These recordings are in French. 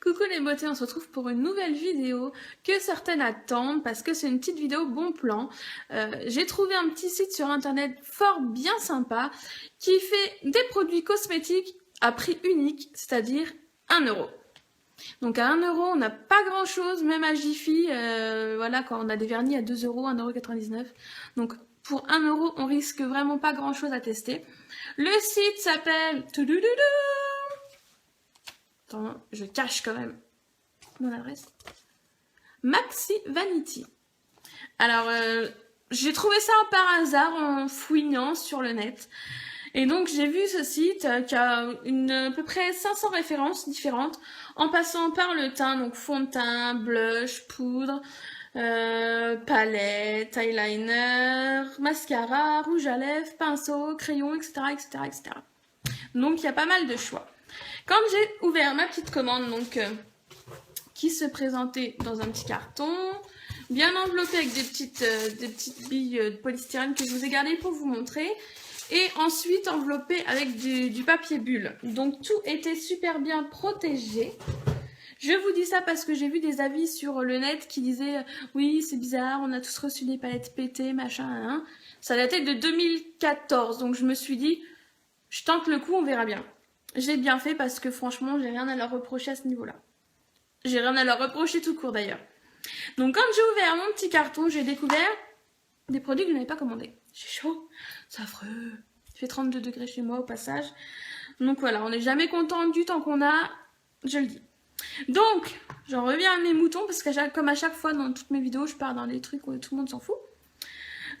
Coucou les beautés, on se retrouve pour une nouvelle vidéo que certaines attendent parce que c'est une petite vidéo bon plan. J'ai trouvé un petit site sur internet fort bien sympa qui fait des produits cosmétiques à prix unique, c'est-à-dire 1 €. Donc à 1 € on n'a pas grand chose, même à Jiffy, voilà, quand on a des vernis à 2 €, 1,99 €. Donc pour 1 € on risque vraiment pas grand chose à tester. Le site s'appelle... Attends, je cache quand même mon adresse. Maxi Vanity. Alors, j'ai trouvé ça par hasard en fouinant sur le net. Et donc, j'ai vu ce site qui a à peu près 500 références différentes, en passant par le teint, donc fond de teint, blush, poudre, palette, eyeliner, mascara, rouge à lèvres, pinceau, crayon, etc., etc., etc. Donc, il y a pas mal de choix. Quand j'ai ouvert ma petite commande, donc qui se présentait dans un petit carton, bien enveloppé avec des petites billes de polystyrène que je vous ai gardées pour vous montrer, et ensuite enveloppé avec du papier bulle. Donc tout était super bien protégé. Je vous dis ça parce que j'ai vu des avis sur le net qui disaient « Oui, c'est bizarre, on a tous reçu des palettes pétées, machin, hein. » Ça datait de 2014, donc je me suis dit « Je tente le coup, on verra bien. » J'ai bien fait parce que franchement, j'ai rien à leur reprocher à ce niveau-là. J'ai rien à leur reprocher tout court d'ailleurs. Donc quand j'ai ouvert mon petit carton, j'ai découvert des produits que je n'avais pas commandés. J'ai chaud, c'est affreux. Il fait 32 degrés chez moi au passage. Donc voilà, on n'est jamais content du temps qu'on a, je le dis. Donc, j'en reviens à mes moutons parce que comme à chaque fois dans toutes mes vidéos, je pars dans les trucs où tout le monde s'en fout.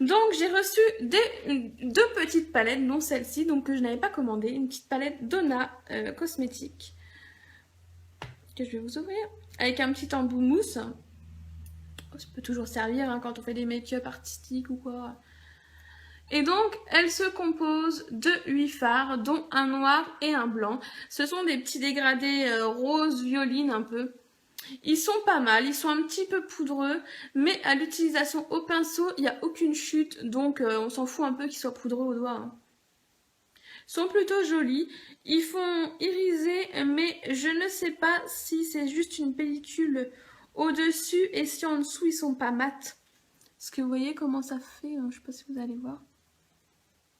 Donc j'ai reçu deux petites palettes, dont celle-ci, donc que je n'avais pas commandée, une petite palette Donna cosmétique que je vais vous ouvrir, avec un petit embout mousse. Ça peut toujours servir hein, quand on fait des make-up artistiques ou quoi. Et donc, elle se compose de 8 fards, dont un noir et un blanc. Ce sont des petits dégradés rose violine un peu. Ils sont pas mal, ils sont un petit peu poudreux, mais à l'utilisation au pinceau, il n'y a aucune chute, donc on s'en fout un peu qu'ils soient poudreux au doigt. Hein. Ils sont plutôt jolis, ils font iriser, mais je ne sais pas si c'est juste une pellicule au-dessus et si en dessous ils sont pas mat. Parce que vous voyez comment ça fait, hein, je sais pas si vous allez voir.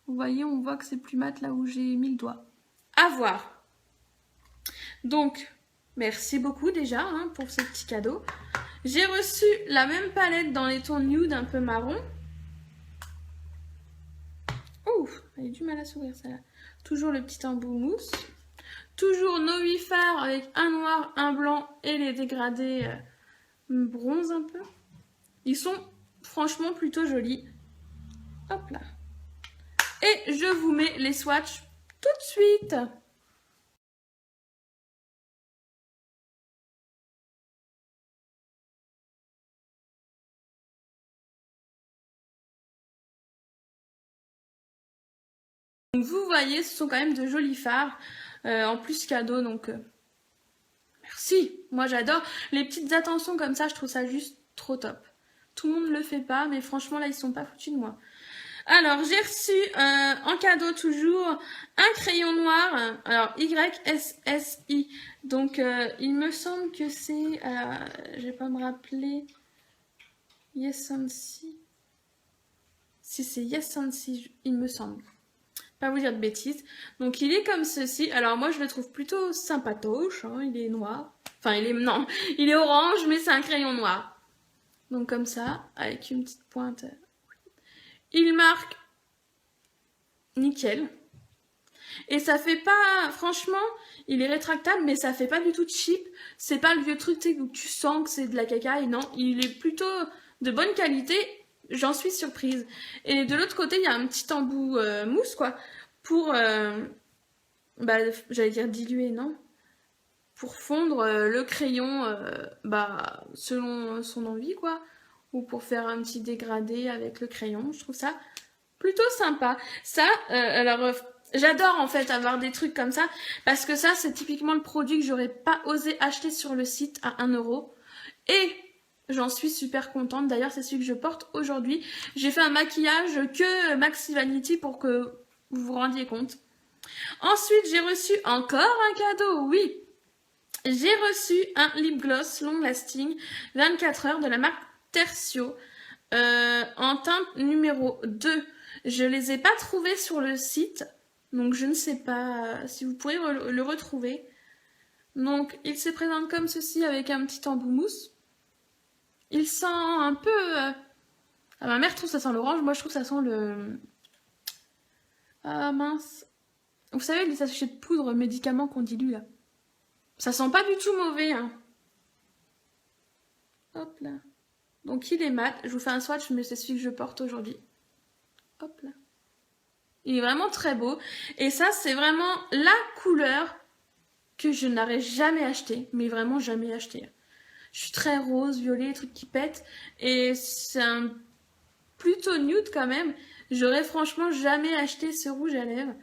Vous voyez, on voit que c'est plus mat là où j'ai mis le doigt. À voir. Donc, merci beaucoup déjà hein, pour ce petit cadeau. J'ai reçu la même palette dans les tons nude un peu marron. Ouf, elle a du mal à s'ouvrir celle-là. Toujours le petit embout mousse. Toujours nos 8 fards avec un noir, un blanc et les dégradés bronze un peu. Ils sont franchement plutôt jolis. Hop là. Et je vous mets les swatchs tout de suite. Donc vous voyez, ce sont quand même de jolis fards. En plus cadeau, donc merci. Moi j'adore. Les petites attentions comme ça, je trouve ça juste trop top. Tout le monde ne le fait pas, mais franchement là, ils sont pas foutus de moi. Alors, j'ai reçu en cadeau toujours un crayon noir, alors YSSI. Donc, il me semble que c'est, je vais pas me rappeler, Yesansi. Si c'est Yesansi, il me semble. Pas vous dire de bêtises. Donc, il est comme ceci. Alors, moi, je le trouve plutôt sympatoche. Hein, il est noir. Enfin, non, il est orange, mais c'est un crayon noir. Donc, comme ça, avec une petite pointe. Il marque nickel. Et ça fait pas, franchement, il est rétractable, mais ça fait pas du tout cheap. C'est pas le vieux truc où tu sens que c'est de la cacaille. Non, il est plutôt de bonne qualité. J'en suis surprise. Et de l'autre côté, il y a un petit embout mousse, quoi, pour, j'allais dire diluer, non, pour fondre le crayon, selon son envie, quoi, ou pour faire un petit dégradé avec le crayon. Je trouve ça plutôt sympa. Ça, alors, j'adore en fait avoir des trucs comme ça, parce que ça, c'est typiquement le produit que j'aurais pas osé acheter sur le site à 1 €. Et j'en suis super contente. D'ailleurs, c'est celui que je porte aujourd'hui. J'ai fait un maquillage que Maxi Vanity pour que vous vous rendiez compte. Ensuite, j'ai reçu encore un cadeau, oui. J'ai reçu un lip gloss long lasting 24 heures de la marque Tertio en teinte numéro 2. Je les ai pas trouvés sur le site, donc je ne sais pas si vous pourrez le retrouver. Donc il se présente comme ceci avec un petit embout mousse. Il sent un peu... ma mère trouve ça sent l'orange, moi je trouve ça sent le... Ah mince. Vous savez les sachets de poudre médicaments qu'on dilue là. Ça sent pas du tout mauvais. Hein. Hop là. Donc il est mat. Je vous fais un swatch, mais c'est celui que je porte aujourd'hui. Hop là. Il est vraiment très beau. Et ça, c'est vraiment la couleur que je n'aurais jamais acheté. Mais vraiment jamais acheté. Je suis très rose, violet, trucs qui pètent. Et c'est un plutôt nude quand même. J'aurais franchement jamais acheté ce rouge à lèvres.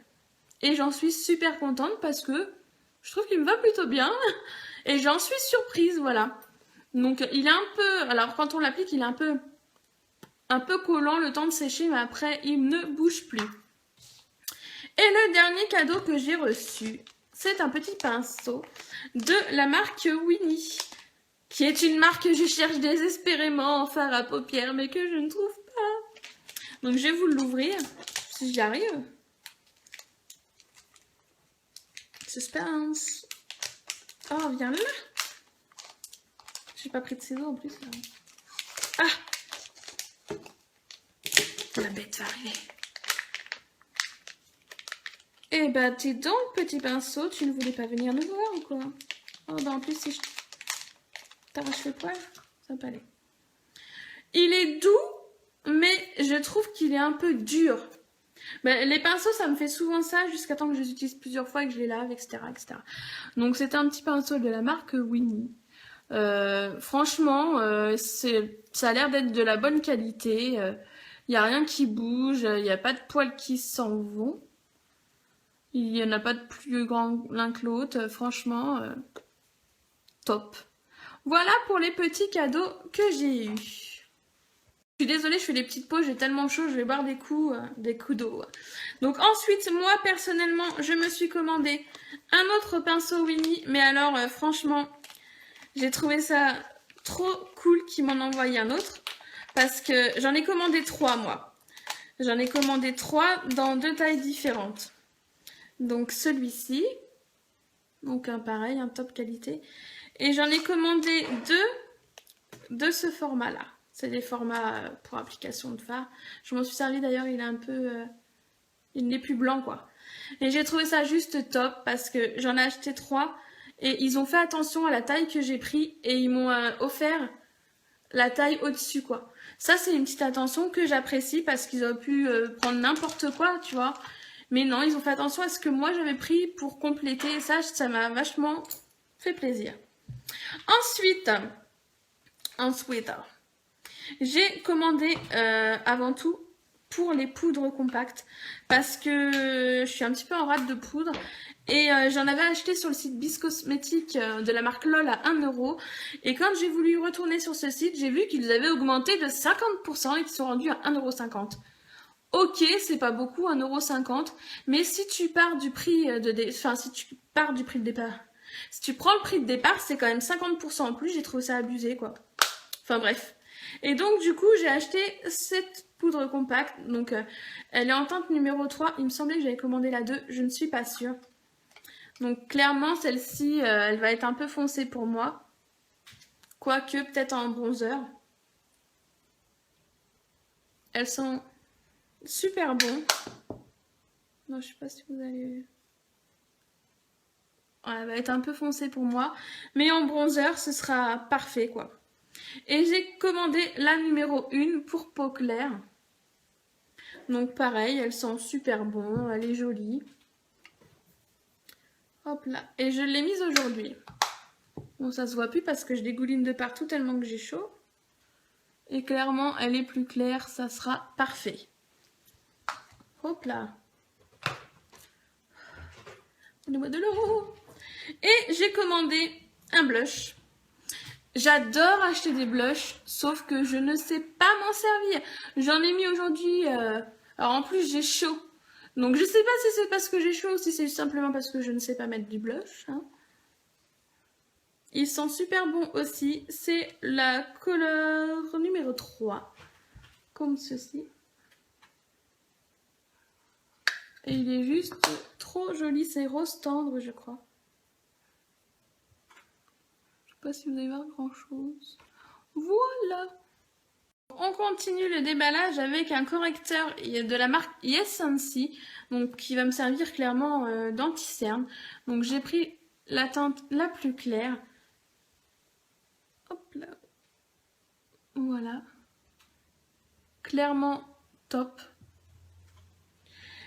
Et j'en suis super contente parce que je trouve qu'il me va plutôt bien. Et j'en suis surprise, voilà. Donc il est un peu... Alors quand on l'applique, il est un peu collant le temps de sécher, mais après il ne bouge plus. Et le dernier cadeau que j'ai reçu, c'est un petit pinceau de la marque Winnie, qui est une marque que je cherche désespérément en fard à paupières, mais que je ne trouve pas. Donc je vais vous l'ouvrir, si j'y arrive. Suspense. Oh, viens là. J'ai pas pris de ciseaux en plus. Là. Ah! La bête va arriver. Eh bah, t'es donc, petit pinceau, tu ne voulais pas venir nous voir ou quoi? Oh, bah en plus, si je t'arrache le poil, ça va pas aller. Il est doux, mais je trouve qu'il est un peu dur. Bah, les pinceaux, ça me fait souvent ça jusqu'à temps que je les utilise plusieurs fois et que je les lave, etc. etc. Donc, c'est un petit pinceau de la marque Winnie. Franchement, ça a l'air d'être de la bonne qualité. Il n'y a rien qui bouge, il n'y a pas de poils qui s'en vont. Il n'y en a pas de plus grand l'un que l'autre. Franchement, top. Voilà pour les petits cadeaux que j'ai eus. Je suis désolée, je fais des petites pauses, j'ai tellement chaud, je vais boire des coups d'eau. Donc ensuite, moi personnellement, je me suis commandé un autre pinceau Winnie. Mais alors, franchement, j'ai trouvé ça trop cool qu'ils m'en envoient un autre. Parce que j'en ai commandé 3, moi. J'en ai commandé 3 dans 2 tailles différentes. Donc celui-ci. Donc un pareil, un top qualité. Et j'en ai commandé 2 de ce format-là. C'est des formats pour application de fard. Je m'en suis servi d'ailleurs, il est un peu... il n'est plus blanc quoi. Et j'ai trouvé ça juste top parce que j'en ai acheté 3. Et ils ont fait attention à la taille que j'ai pris. Et ils m'ont offert la taille au-dessus quoi. Ça c'est une petite attention que j'apprécie parce qu'ils auraient pu prendre n'importe quoi, tu vois. Mais non, ils ont fait attention à ce que moi j'avais pris pour compléter. Et ça m'a vachement fait plaisir. Ensuite, j'ai commandé avant tout pour les poudres compactes parce que je suis un petit peu en rate de poudre. Et j'en avais acheté sur le site Biscosmétique de la marque LOL à 1 €. Et quand j'ai voulu retourner sur ce site, j'ai vu qu'ils avaient augmenté de 50% et qu'ils sont rendus à 1,50 €. Ok, c'est pas beaucoup, 1,50 €. Mais si tu pars du prix si tu pars du prix de départ, si tu prends le prix de départ, c'est quand même 50% en plus. J'ai trouvé ça abusé, quoi. Enfin bref. Et donc du coup, j'ai acheté cette poudre compacte. Donc elle est en teinte numéro 3. Il me semblait que j'avais commandé la 2. Je ne suis pas sûre. Donc clairement, celle-ci, elle va être un peu foncée pour moi. Quoique, peut-être en bronzer. Elles sont super bonnes. Non, je sais pas si vous allez... Elle va être un peu foncée pour moi. Mais en bronzer, ce sera parfait, quoi. Et j'ai commandé la numéro 1 pour peau claire. Donc pareil, elle sent super bon. Elle est jolie. Hop là. Et je l'ai mise aujourd'hui. Bon, ça se voit plus parce que je dégouline de partout tellement que j'ai chaud. Et clairement, elle est plus claire. Ça sera parfait. Hop là. Donnez-moi de l'eau. Et j'ai commandé un blush. J'adore acheter des blushs, sauf que je ne sais pas m'en servir. J'en ai mis aujourd'hui. Alors en plus, j'ai chaud. Donc je sais pas si c'est parce que j'ai chaud ou si c'est simplement parce que je ne sais pas mettre du blush. Hein. Ils sont super bons aussi. C'est la couleur numéro 3. Comme ceci. Et il est juste trop joli. C'est rose tendre, je crois. Je sais pas si vous allez voir grand chose. Voilà. On continue le déballage avec un correcteur de la marque Yes Sensi, donc qui va me servir clairement d'anti-cerne. Donc j'ai pris la teinte la plus claire. Hop là. Voilà. Clairement top.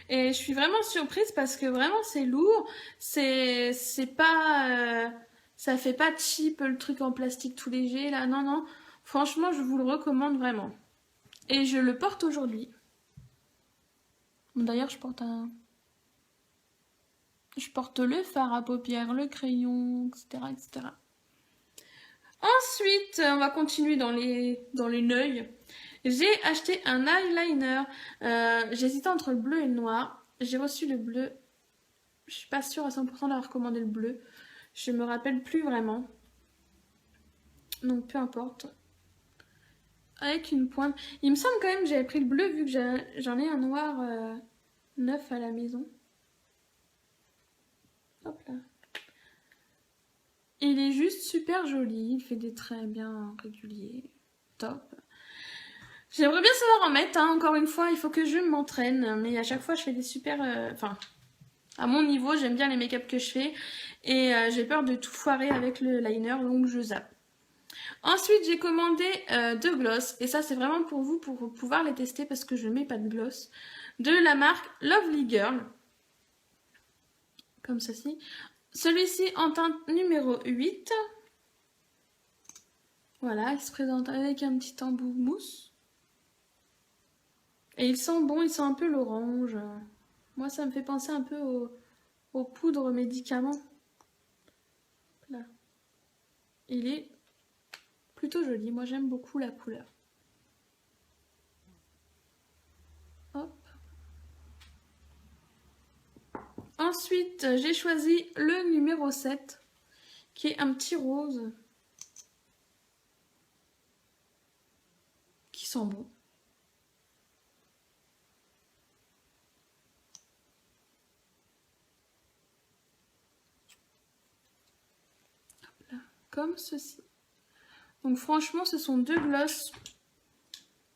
Et je suis vraiment surprise parce que vraiment c'est lourd. C'est pas... ça fait pas cheap le truc en plastique tout léger là. Non, non. Franchement, je vous le recommande vraiment. Et je le porte aujourd'hui. D'ailleurs, je porte le fard à paupières, le crayon, etc., etc. Ensuite, on va continuer dans les neuils. J'ai acheté un eyeliner. J'hésitais entre le bleu et le noir. J'ai reçu le bleu. Je suis pas sûre à 100% d'avoir commandé le bleu. Je me rappelle plus vraiment. Donc peu importe. Avec une pointe. Il me semble quand même que j'avais pris le bleu vu que j'en ai un noir neuf à la maison. Hop là. Il est juste super joli. Il fait des traits bien réguliers. Top. J'aimerais bien savoir en mettre. Hein. Encore une fois, il faut que je m'entraîne. Mais à chaque fois, je fais des super... Enfin, à mon niveau, j'aime bien les make-up que je fais. Et j'ai peur de tout foirer avec le liner. Donc, je zappe. Ensuite, j'ai commandé 2 gloss. Et ça, c'est vraiment pour vous, pour pouvoir les tester. Parce que je ne mets pas de gloss. De la marque Lovely Girl. Comme ceci. Celui-ci en teinte numéro 8. Voilà, il se présente avec un petit embout mousse. Et il sent bon, il sent un peu l'orange. Moi, ça me fait penser un peu aux poudres médicaments. Là. Il est plutôt joli. Moi, j'aime beaucoup la couleur. Hop. Ensuite, j'ai choisi le numéro 7, qui est un petit rose. Qui sent bon. Hop là. Comme ceci. Donc franchement, ce sont 2 glosses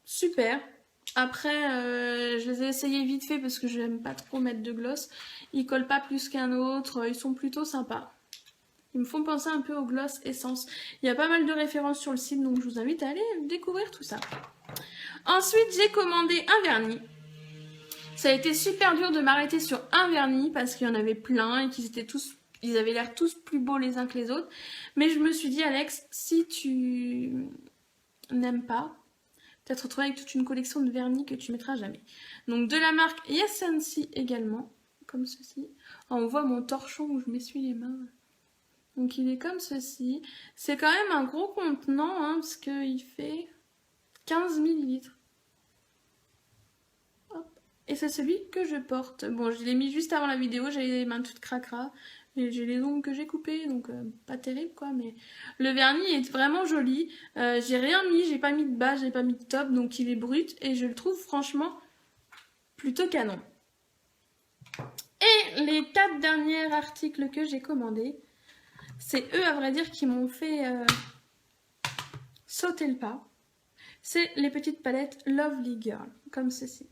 super. Après, je les ai essayés vite fait parce que je n'aime pas trop mettre de gloss. Ils collent pas plus qu'un autre. Ils sont plutôt sympas. Ils me font penser un peu au gloss Essence. Il y a pas mal de références sur le site, donc je vous invite à aller découvrir tout ça. Ensuite, j'ai commandé un vernis. Ça a été super dur de m'arrêter sur un vernis parce qu'il y en avait plein et ils avaient l'air tous plus beaux les uns que les autres. Mais je me suis dit, Alex, si tu n'aimes pas, peut-être retrouver avec toute une collection de vernis que tu mettras jamais. Donc de la marque Yes Sensi également, comme ceci. Oh, on voit mon torchon où je m'essuie les mains. Donc il est comme ceci. C'est quand même un gros contenant, hein, parce qu'il fait 15 ml. Et c'est celui que je porte. Bon, je l'ai mis juste avant la vidéo, j'avais les mains toutes cracra. Et j'ai les ongles que j'ai coupés, donc pas terrible quoi. Mais le vernis est vraiment joli. J'ai rien mis, j'ai pas mis de bas, j'ai pas mis de top, donc il est brut. Et je le trouve franchement plutôt canon. Et les 4 derniers articles que j'ai commandés, c'est eux à vrai dire qui m'ont fait sauter le pas. C'est les petites palettes Lovely Girl, comme ceci.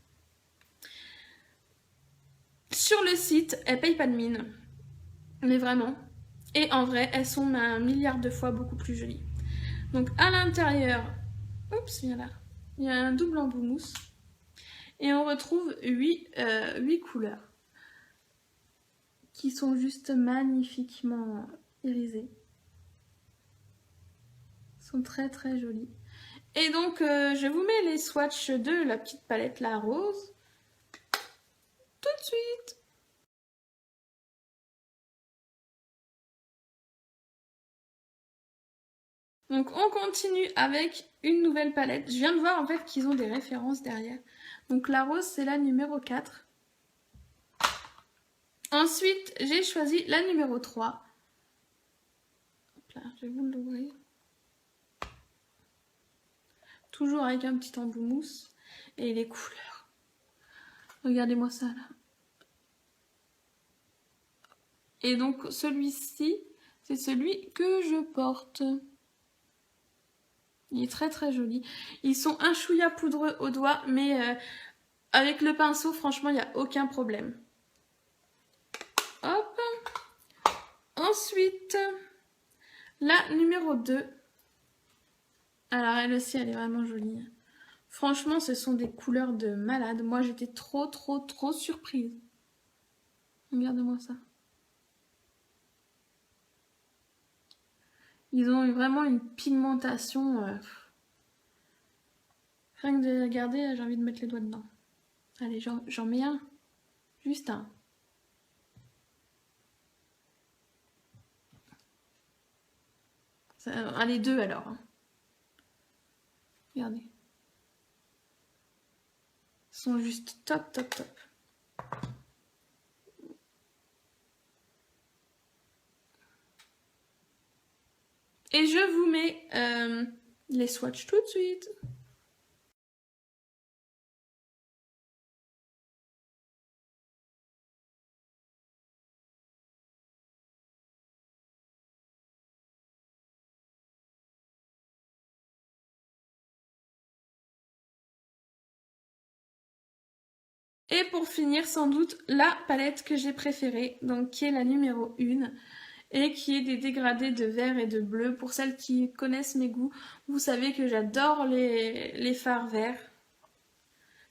Sur le site, elles payent pas de mine. Mais vraiment. Et en vrai, elles sont un milliard de fois beaucoup plus jolies. Donc à l'intérieur, oups, viens là. Il y a un double embout mousse. Et on retrouve 8 couleurs. Qui sont juste magnifiquement irisées. Elles sont très très jolies. Et donc je vous mets les swatchs de la petite palette la rose. Tout de suite. Donc on continue avec une nouvelle palette. Je viens de voir en fait qu'ils ont des références derrière. Donc la rose c'est la numéro 4. Ensuite j'ai choisi la numéro 3. Là, je vais vous l'ouvrir. Toujours avec un petit embout mousse. Et les couleurs. Regardez-moi ça là. Et donc celui-ci, c'est celui que je porte. Il est très très joli. Ils sont un chouïa poudreux au doigt, mais avec le pinceau, franchement, il n'y a aucun problème. Hop. Ensuite, la numéro 2. Alors elle aussi, elle est vraiment jolie. Franchement, ce sont des couleurs de malade. Moi, j'étais trop surprise. Regardez-moi ça. Ils ont vraiment une pigmentation. Rien que de regarder, j'ai envie de mettre les doigts dedans. Allez, j'en mets un. Juste un. Allez, 2 alors. Regardez. Ils sont juste top. Et je vous mets les swatchs tout de suite. Et pour finir, sans doute, la palette que j'ai préférée, donc qui est la numéro 1, et qui est des dégradés de vert et de bleu. Pour celles qui connaissent mes goûts, vous savez que j'adore les fards verts.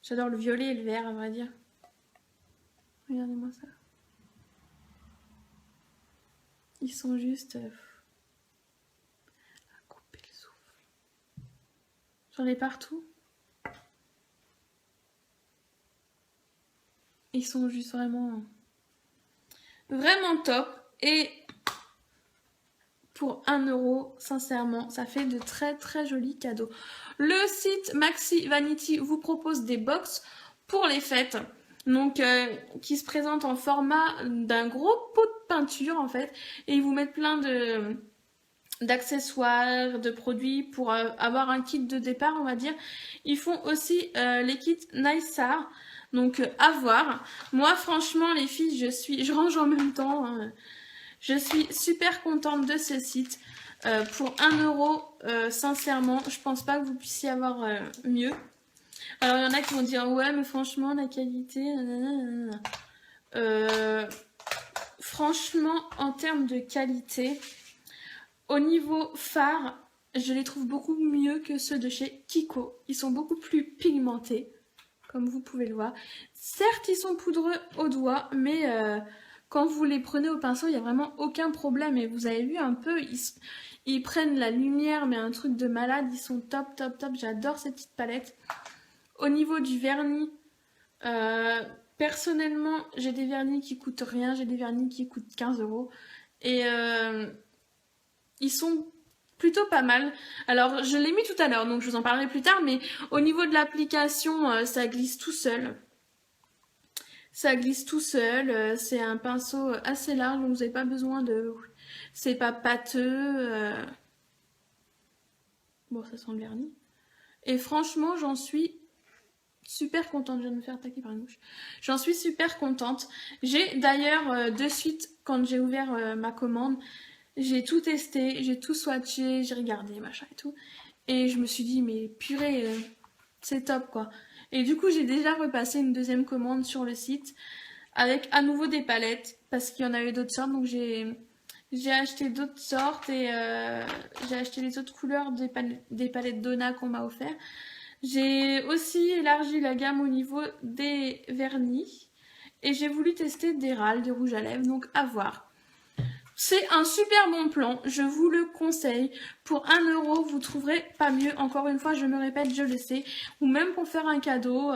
J'adore le violet et le vert, à vrai dire. Regardez-moi ça. Ils sont juste... à couper le souffle. J'en ai partout. Ils sont juste vraiment top. Et pour 1 €, sincèrement, ça fait de très jolis cadeaux. Le site Maxi Vanity vous propose des box pour les fêtes. Donc, qui se présentent en format d'un gros pot de peinture, en fait. Et ils vous mettent plein d'accessoires, de produits pour avoir un kit de départ, on va dire. Ils font aussi les kits Nicear. Donc, à voir. Moi, franchement, les filles, je range en même temps. Hein. Je suis super contente de ce site. Pour 1 €, sincèrement, je pense pas que vous puissiez avoir mieux. Alors, il y en a qui vont dire, ouais, mais franchement, la qualité... franchement, en termes de qualité, au niveau fard, je les trouve beaucoup mieux que ceux de chez Kiko. Ils sont beaucoup plus pigmentés, comme vous pouvez le voir. Certes, ils sont poudreux au doigt, mais quand vous les prenez au pinceau, il n'y a vraiment aucun problème. Et vous avez vu un peu, ils prennent la lumière, mais un truc de malade. Ils sont top. J'adore cette petite palette. Au niveau du vernis, personnellement, j'ai des vernis qui coûtent rien. J'ai des vernis qui coûtent 15 €. Et ils sont plutôt pas mal. Alors, je l'ai mis tout à l'heure, donc je vous en parlerai plus tard. Mais au niveau de l'application, ça glisse tout seul. Ça glisse tout seul. C'est un pinceau assez large, donc vous n'avez pas besoin de... C'est pas pâteux. Bon, ça sent le vernis. Et franchement, j'en suis super contente. Je viens de me faire attaquer par une mouche. J'en suis super contente. J'ai d'ailleurs, de suite, quand j'ai ouvert ma commande, j'ai tout testé, j'ai tout swatché, j'ai regardé, machin et tout. Et je me suis dit, mais purée, c'est top, quoi. Et du coup, j'ai déjà repassé une deuxième commande sur le site avec à nouveau des palettes, parce qu'il y en avait d'autres sortes, donc j'ai acheté d'autres sortes et j'ai acheté les autres couleurs des palettes Donna qu'on m'a offert. J'ai aussi élargi la gamme au niveau des vernis et j'ai voulu tester des râles, des rouges à lèvres, donc à voir. C'est un super bon plan, je vous le conseille. Pour 1 €, vous trouverez pas mieux. Encore une fois, je me répète, je le sais. Ou même pour faire un cadeau.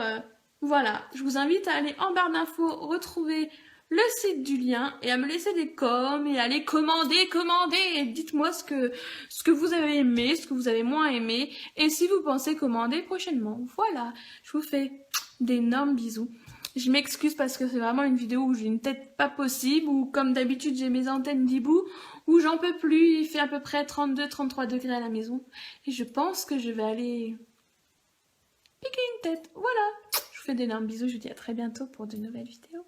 Voilà, je vous invite à aller en barre d'infos, retrouver le site du lien et à me laisser des coms et à aller commander. Et dites-moi ce que vous avez aimé, ce que vous avez moins aimé. Et si vous pensez commander prochainement. Voilà, je vous fais d'énormes bisous. Je m'excuse parce que c'est vraiment une vidéo où j'ai une tête pas possible, ou comme d'habitude j'ai mes antennes d'hibou, où j'en peux plus, il fait à peu près 32-33 degrés à la maison. Et je pense que je vais aller piquer une tête. Voilà. Je vous fais d'énormes bisous, je vous dis à très bientôt pour de nouvelles vidéos.